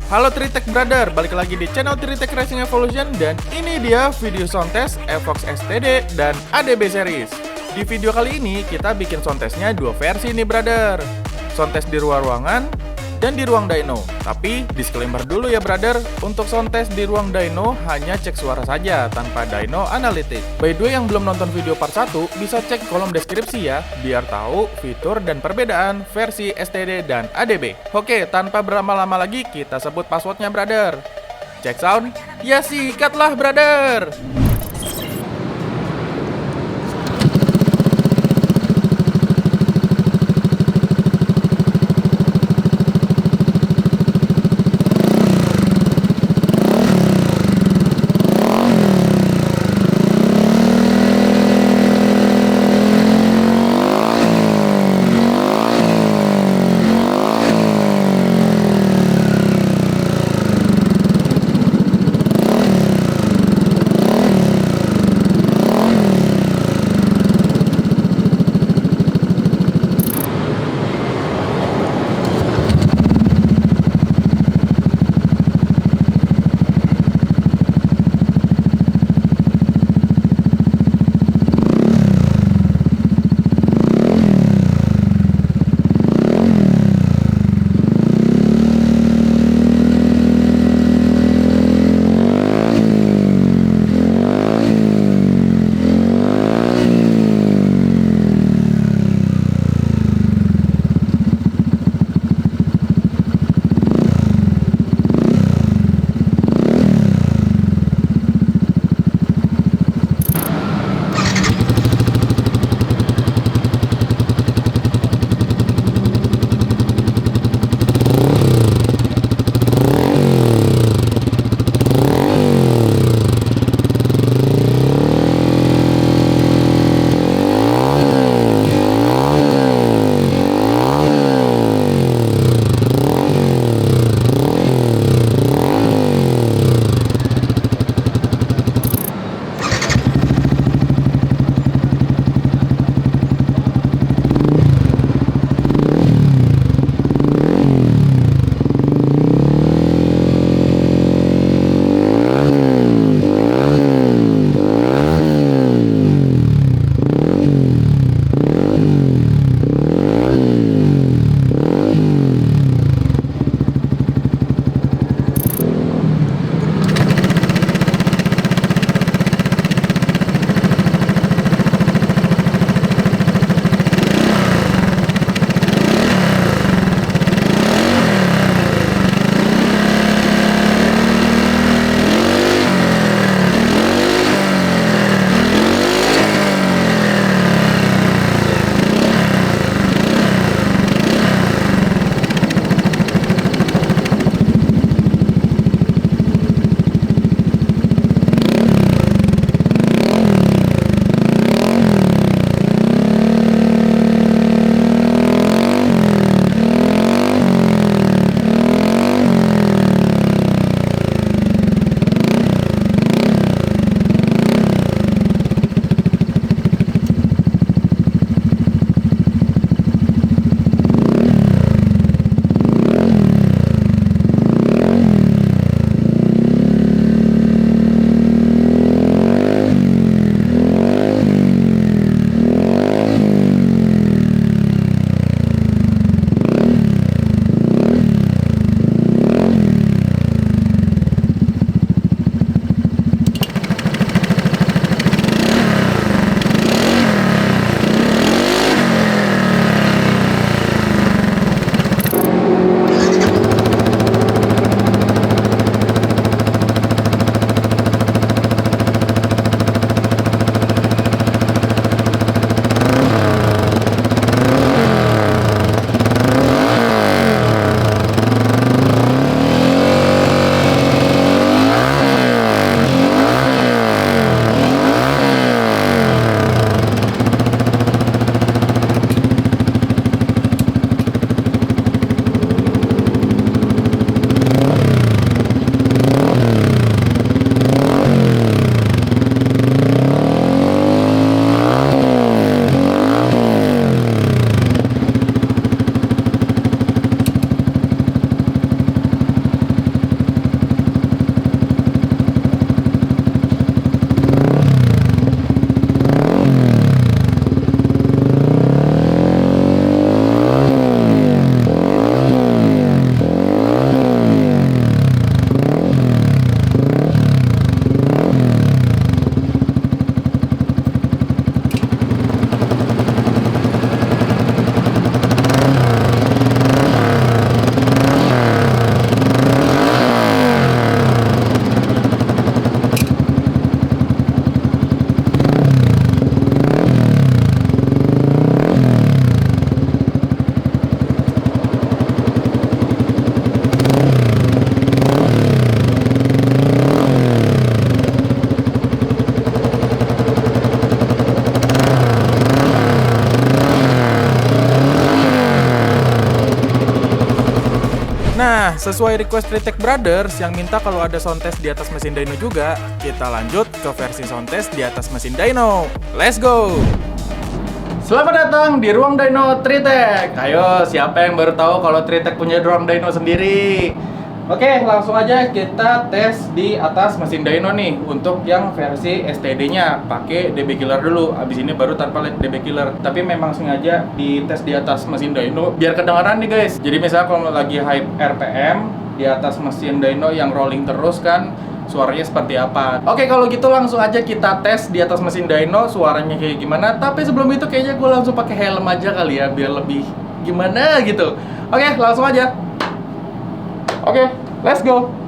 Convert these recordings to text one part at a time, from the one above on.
Halo Tritek Brother, balik lagi di channel Tritek Racing Evolution. Dan ini dia video sound test Evox STD dan ADB series. Di video kali ini kita bikin sound testnya dua versi nih brother. Sound test di luar ruangan dan di ruang dyno. Tapi disclaimer dulu ya brother, untuk sound test di ruang dyno hanya cek suara saja tanpa dyno analytics. By the way, yang belum nonton video part 1 bisa cek kolom deskripsi ya, biar tahu fitur dan perbedaan versi STD dan ADB. Oke, tanpa berlama-lama lagi kita sebut passwordnya brother. Cek sound, ya sikatlah brother. Nah, sesuai request Retech Brothers yang minta kalau ada sound test di atas mesin dyno juga, kita lanjut ke versi sound test di atas mesin dyno. Let's go! Selamat datang di ruang dyno Tritech. Ayo, siapa yang baru tahu kalau Tritech punya ruang dyno sendiri? Oke, langsung aja kita tes di atas mesin dyno nih. Untuk yang versi STD-nya pakai DB Killer dulu. Abis ini baru tanpa DB Killer. Tapi memang sengaja dites di atas mesin dyno biar kedengaran nih guys. Jadi misalnya kalau lagi high RPM di atas mesin dyno yang rolling terus kan, suaranya seperti apa. Oke, kalau gitu langsung aja kita tes di atas mesin dyno suaranya kayak gimana. Tapi sebelum itu kayaknya gue langsung pakai helm aja kali ya biar lebih gimana gitu. Oke, langsung aja. Oke, let's go.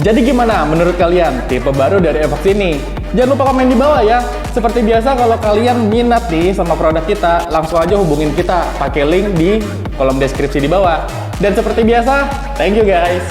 Jadi gimana menurut kalian tipe baru dari Evox ini? Jangan lupa komen di bawah ya. Seperti biasa kalau kalian minat nih sama produk kita, langsung aja hubungin kita pakai link di kolom deskripsi di bawah. Dan seperti biasa, thank you guys.